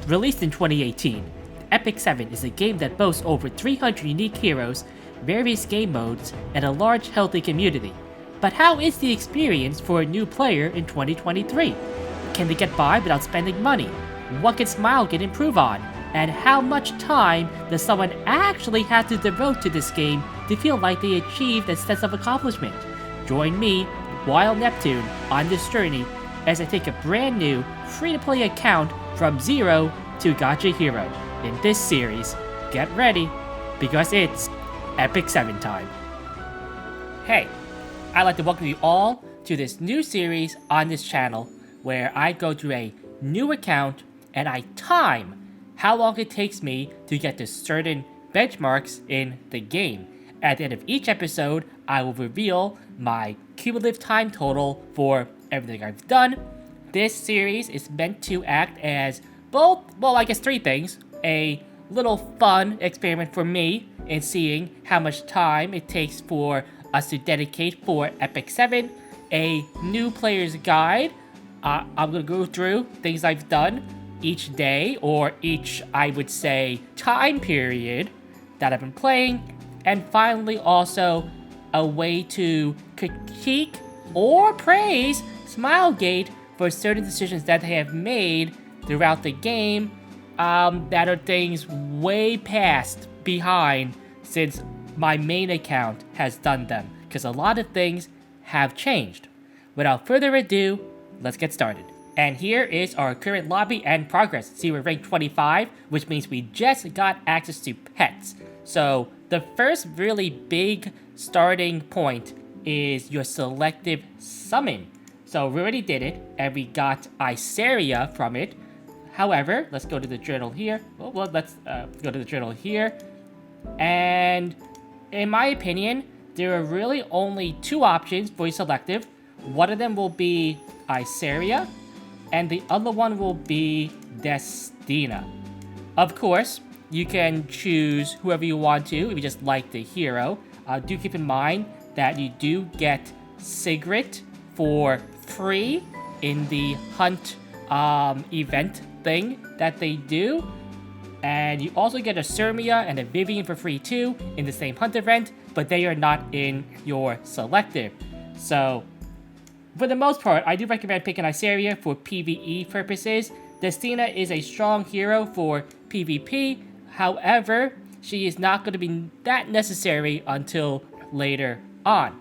Released in 2018, Epic 7 is a game that boasts over 300 unique heroes, various game modes, and a large healthy community. But how is the experience for a new player in 2023? Can they get by without spending money? What can Smilegate improve on? And how much time does someone actually have to devote to this game to feel like they achieved a sense of accomplishment? Join me, Wild Neptune, on this journey as I take a brand new, free-to-play account from zero to Gacha Hero. In this series, get ready, because it's Epic 7 time. Hey, I'd like to welcome you all to this new series on this channel where I go through a new account and I time how long it takes me to get to certain benchmarks in the game. At the end of each episode, I will reveal my cumulative time total for everything I've done. This series is meant to act as both, well, I guess three things. A little fun experiment for me in seeing how much time it takes for us to dedicate for Epic 7. A new player's guide. I'm going to go through things I've done each day, or each, I would say, time period that I've been playing. And finally, also, a way to critique or praise Smilegate for certain decisions that they have made throughout the game that are things way past behind since my main account has done them, because a lot of things have changed. Without further ado, let's get started. And here is our current lobby and progress. See, we're ranked 25, which means we just got access to pets. So the first really big starting point is your selective summon. So we already did it, and we got Iceria from it. However, let's go to the journal here. Well, let's go to the journal here. And in my opinion, there are really only two options for your selective. One of them will be Iceria, and the other one will be Destina. Of course, you can choose whoever you want to if you just like the hero. Do keep in mind that you do get Sigrid for free in the hunt event thing that they do. And you also get a Sermia and a Vivian for free too in the same hunt event, but they are not in your selective. So for the most part, I do recommend picking Iceria for PvE purposes. Destina is a strong hero for PvP. However, she is not going to be that necessary until later on.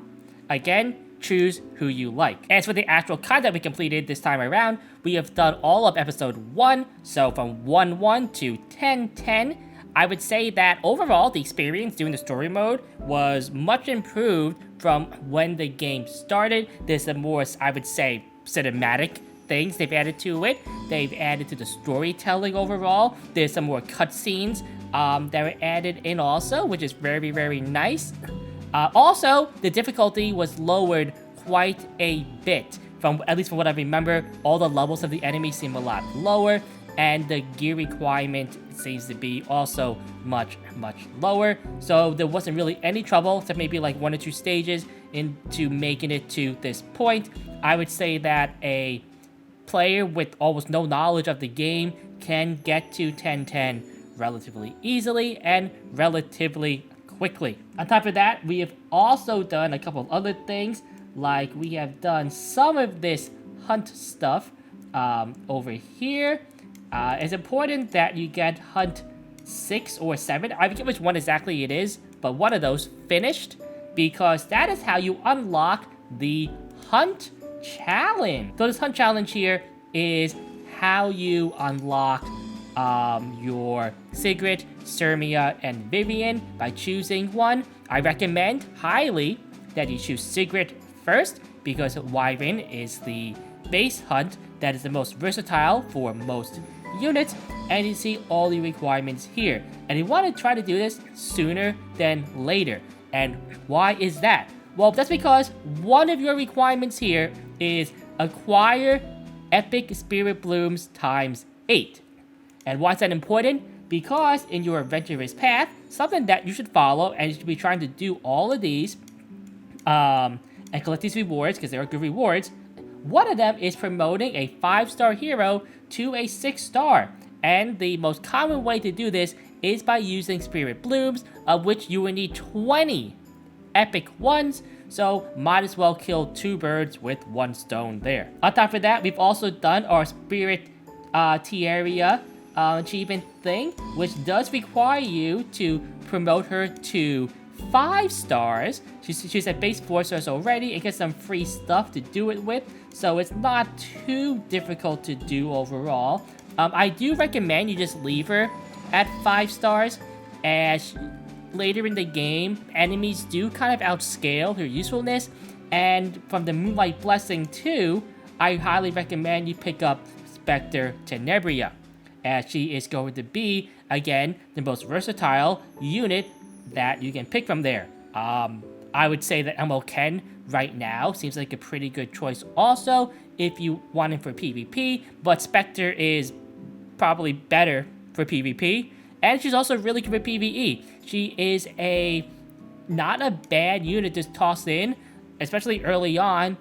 Again, choose who you like. As for the actual content we completed this time around, we have done all of episode 1, so from 1-1 to 10-10. I would say that overall, the experience doing the story mode was much improved from when the game started. There's some more, I would say, cinematic things they've added to it. They've added to the storytelling overall. There's some more cutscenes that were added in also, which is very, very nice. Also, the difficulty was lowered quite a bit. At least from what I remember, all the levels of the enemies seem a lot lower, and the gear requirement seems to be also much, much lower. So there wasn't really any trouble, except maybe like 1 or 2 stages into making it to this point. I would say that a player with almost no knowledge of the game can get to 10-10 relatively easily and relatively quickly. On top of that, we have also done a couple of other things, like we have done some of this hunt stuff over here. It's important that you get hunt 6 or 7. I forget which one exactly it is, but one of those finished, because that is how you unlock the hunt challenge. So this hunt challenge here is how you unlock your Sigrid, Sermia, and Vivian by choosing one. I recommend highly that you choose Sigrid first, because Wyvern is the base hunt that is the most versatile for most units, and you see all the requirements here. And you want to try to do this sooner than later. And why is that? Well, that's because one of your requirements here is acquire Epic Spirit Blooms times 8. And why is that important? Because in your adventurous path, something that you should follow, and you should be trying to do all of these and collect these rewards, because they are good rewards. One of them is promoting a 5-star hero to a 6-star. And the most common way to do this is by using Spirit Blooms, of which you will need 20 epic ones, so might as well kill 2 birds with 1 stone there. On top of that, we've also done our Spirit Tiara achievement thing, which does require you to promote her to 5 stars. She's at base 4 stars already and get some free stuff to do it with, so it's not too difficult to do overall. I do recommend you just leave her at 5 stars, as later in the game, enemies do kind of outscale her usefulness, and from the Moonlight Blessing too, I highly recommend you pick up Spectre Tenebria, as she is going to be, again, the most versatile unit that you can pick from there. I would say that Emerald Ken right now seems like a pretty good choice also if you want him for PvP, but Spectre is probably better for PvP, and she's also really good for PvE. She is not a bad unit to toss in, especially early on,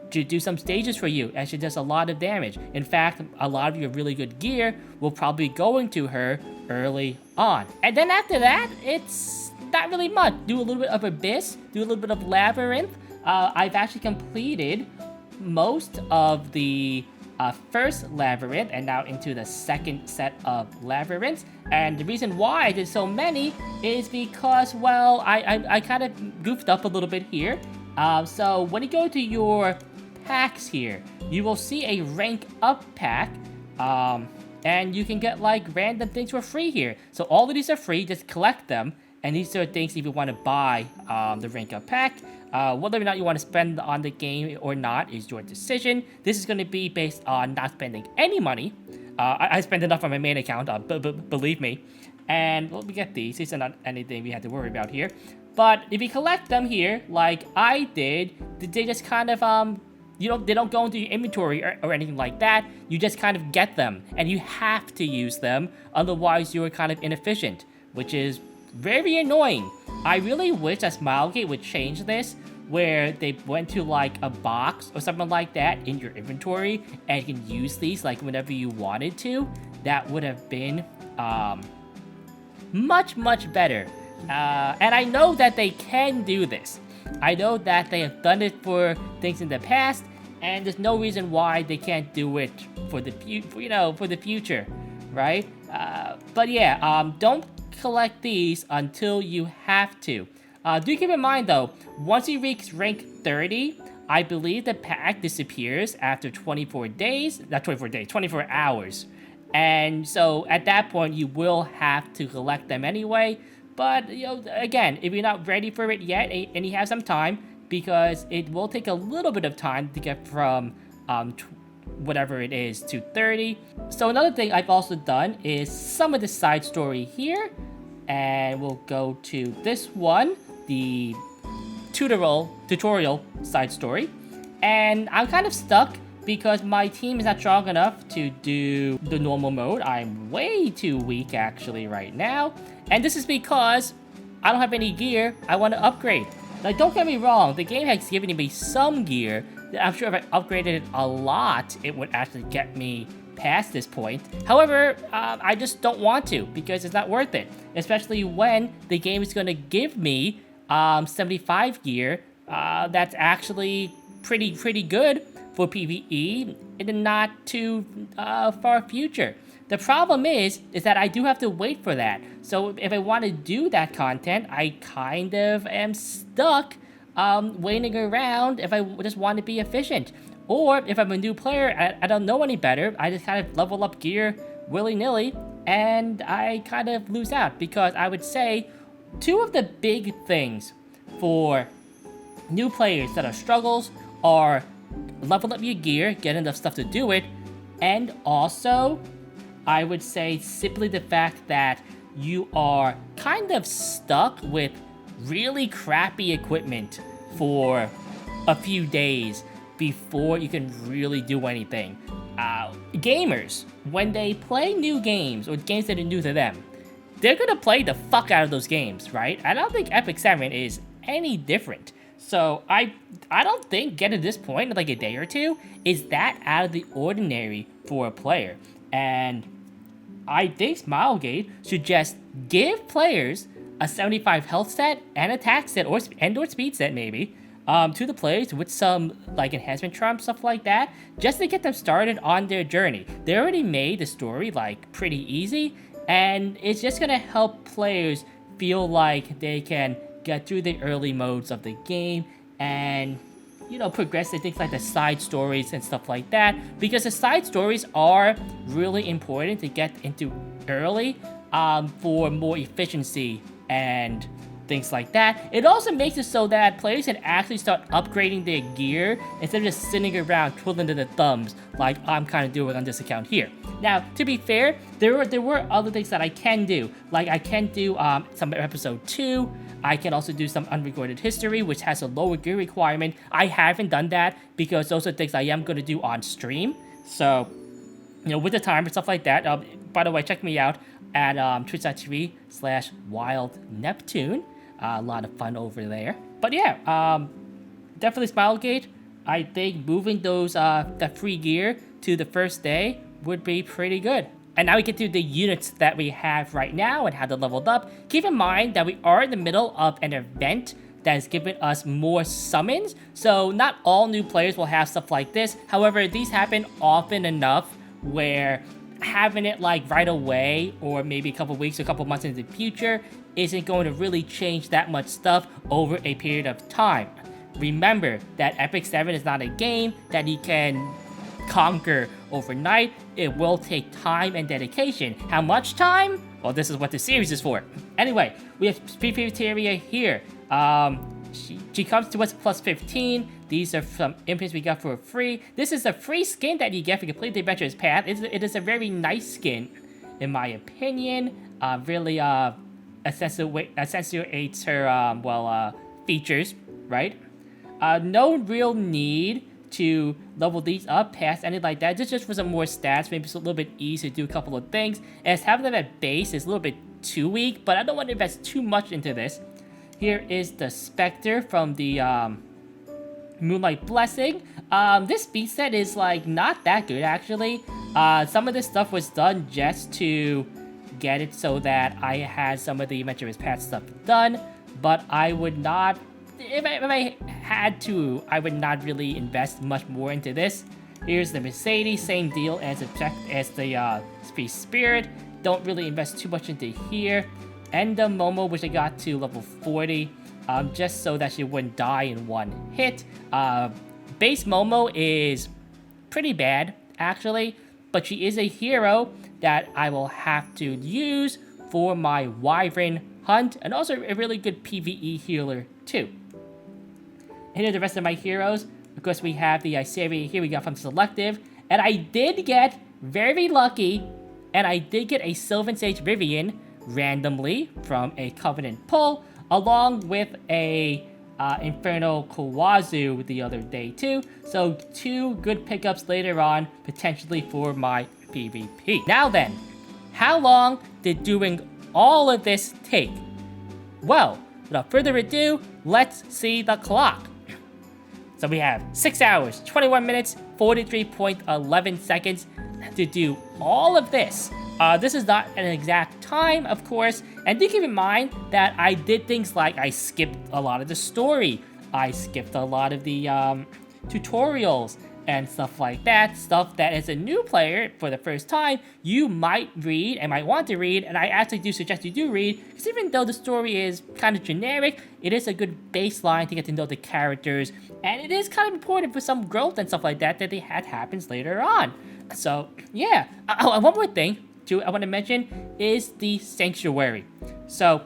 to do some stages for you, as she does a lot of damage. In fact, a lot of your really good gear will probably go into her early on. And then after that, it's not really much. Do a little bit of Abyss, do a little bit of Labyrinth. I've actually completed most of the first Labyrinth and now into the second set of Labyrinths. And the reason why I did so many is because, well, I kind of goofed up a little bit here. So when you go to your packs here, you will see a rank up pack, and you can get like random things for free here. So all of these are free, just collect them, and these are things if you want to buy the rank up pack. Whether or not you want to spend on the game or not is your decision. This is going to be based on not spending any money. I spend enough on my main account, believe me. And let me get these. These are not anything we have to worry about here. But if you collect them here, like I did, they just kind of, they don't go into your inventory or anything like that. You just kind of get them, and you have to use them, otherwise you're kind of inefficient, which is very annoying. I really wish that Smilegate would change this, where they went to like a box or something like that in your inventory, and you can use these like whenever you wanted to. That would have been much better. And I know that they can do this. I know that they have done it for things in the past, and there's no reason why they can't do it for the future, right? But yeah, don't collect these until you have to. Do keep in mind though, once you reach rank 30, I believe the pack disappears after 24 days. Not 24 days, 24 hours. And so at that point, you will have to collect them anyway. But, again, if you're not ready for it yet, and you have some time, because it will take a little bit of time to get from whatever it is to 30. So another thing I've also done is some of the side story here. And we'll go to this one, the tutorial side story. And I'm kind of stuck because my team is not strong enough to do the normal mode. I'm way too weak actually right now. And this is because I don't have any gear I want to upgrade. Now don't get me wrong, the game has given me some gear that I'm sure if I upgraded it a lot, it would actually get me past this point. However, I just don't want to because it's not worth it. Especially when the game is going to give me 75 gear that's actually pretty good for PvE in the not too far future. The problem is that I do have to wait for that. So if I want to do that content, I kind of am stuck waiting around if I just want to be efficient. Or if I'm a new player, I don't know any better, I just kind of level up gear willy-nilly, and I kind of lose out. Because I would say two of the big things for new players that are struggles are level up your gear, get enough stuff to do it, and also I would say simply the fact that you are kind of stuck with really crappy equipment for a few days before you can really do anything. Gamers, when they play new games or games that are new to them, they're gonna play the fuck out of those games, right? I don't think Epic 7 is any different. So I don't think getting to this point in like a day or two is that out of the ordinary for a player. And I think Smilegate should just give players a 75 health set and attack set or speed set maybe to the players with some like enhancement charm stuff like that, just to get them started on their journey. They already made the story like pretty easy, and it's just gonna help players feel like they can get through the early modes of the game and progress to things like the side stories and stuff like that, because the side stories are really important to get into early for more efficiency and things like that. It also makes it so that players can actually start upgrading their gear instead of just sitting around twiddling their thumbs like I'm kind of doing on this account here. Now, to be fair, there were other things that I can do. Like I can do some episode 2. I can also do some unrecorded history, which has a lower gear requirement. I haven't done that because those are things I am going to do on stream. So, with the time and stuff like that. By the way, check me out at twitch.tv/WildNeptune. A lot of fun over there. But yeah, definitely Smilegate. I think moving those that free gear to the first day would be pretty good. And now we get to the units that we have right now and how they're leveled up. Keep in mind that we are in the middle of an event that has given us more summons, so not all new players will have stuff like this. However, these happen often enough where having it like right away or maybe a couple weeks or a couple months into the future isn't going to really change that much stuff over a period of time. Remember that Epic 7 is not a game that you can conquer overnight. It will take time and dedication. How much time? Well, this is what the series is for. Anyway, we have Prefecteria here. She comes to us plus 15. These are some imprints we got for free. This is a free skin that you get for complete the adventurous path. It is a very nice skin, in my opinion. Really accentuates her features, right? No real need to level these up past anything like that. Just for some more stats, maybe it's a little bit easier to do a couple of things. As having them at base is a little bit too weak, but I don't want to invest too much into this. Here is the Spectre from the Moonlight Blessing. This speed set is like not that good actually. Some of this stuff was done just to get it so that I had some of the Adventurous Path stuff done, but I would not, if I had to, I would not really invest much more into this. Here's the Mercedes, same deal as the Speed Spirit. Don't really invest too much into here. And the Momo, which I got to level 40, just so that she wouldn't die in one hit. Base Momo is pretty bad, actually, but she is a hero that I will have to use for my Wyvern hunt, and also a really good PvE healer, too. And here are the rest of my heroes. Of course, we have the Iseria here we got from Selective, and I did get very lucky, and I did get a Sylvan Sage Vivian randomly from a Covenant pull, along with a Inferno Kawazu the other day too. So 2 good pickups later on, potentially for my PvP. Now then, how long did doing all of this take? Well, without further ado, let's see the clock. So we have 6 hours, 21 minutes, 43.11 seconds to do all of this. This is not an exact time, of course, and do keep in mind that I did things like I skipped a lot of the story, I skipped a lot of the tutorials and stuff like that, stuff that as a new player for the first time, you might read and might want to read, and I actually do suggest you do read, because even though the story is kind of generic, it is a good baseline to get to know the characters, and it is kind of important for some growth and stuff like that that happens later on. So, yeah. One more thing I want to mention is the Sanctuary. So,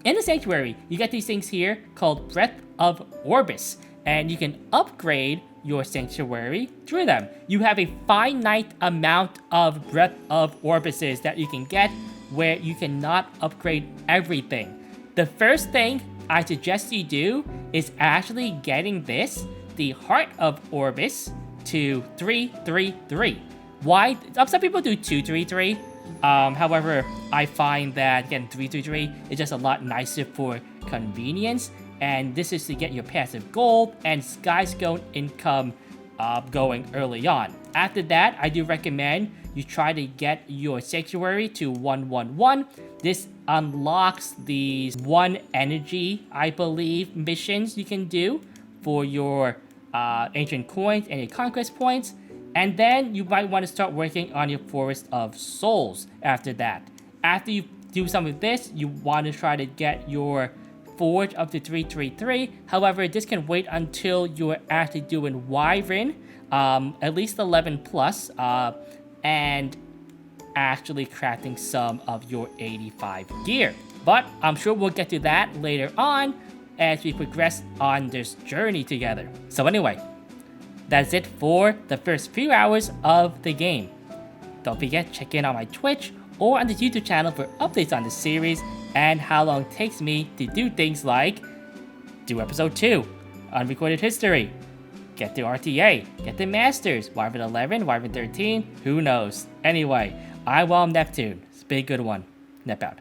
in the Sanctuary, you get these things here called Breath of Orbis, and you can upgrade your Sanctuary through them. You have a finite amount of Breath of Orbises that you can get, where you cannot upgrade everything. The first thing I suggest you do is actually getting this, the Heart of Orbis, to 333. Why? Some people do 233. However, I find that getting 333 is just a lot nicer for convenience. And this is to get your passive gold and Skystone income going early on. After that, I do recommend you try to get your sanctuary to 111. This unlocks these 1 energy, I believe, missions you can do for your ancient coins and your conquest points. And then you might want to start working on your Forest of Souls after that. After you do some of this, you want to try to get your Forge up to 333. However, this can wait until you're actually doing Wyvern, at least 11 plus, and actually crafting some of your 85 gear. But I'm sure we'll get to that later on as we progress on this journey together. So anyway, that's it for the first few hours of the game. Don't forget, check in on my Twitch or on the YouTube channel for updates on the series and how long it takes me to do things like do episode 2, Unrecorded History, get the RTA, get the Masters, Wyvern 11, Wyvern 13, who knows. Anyway, I'm Neptune. It's been a good one. Nep out.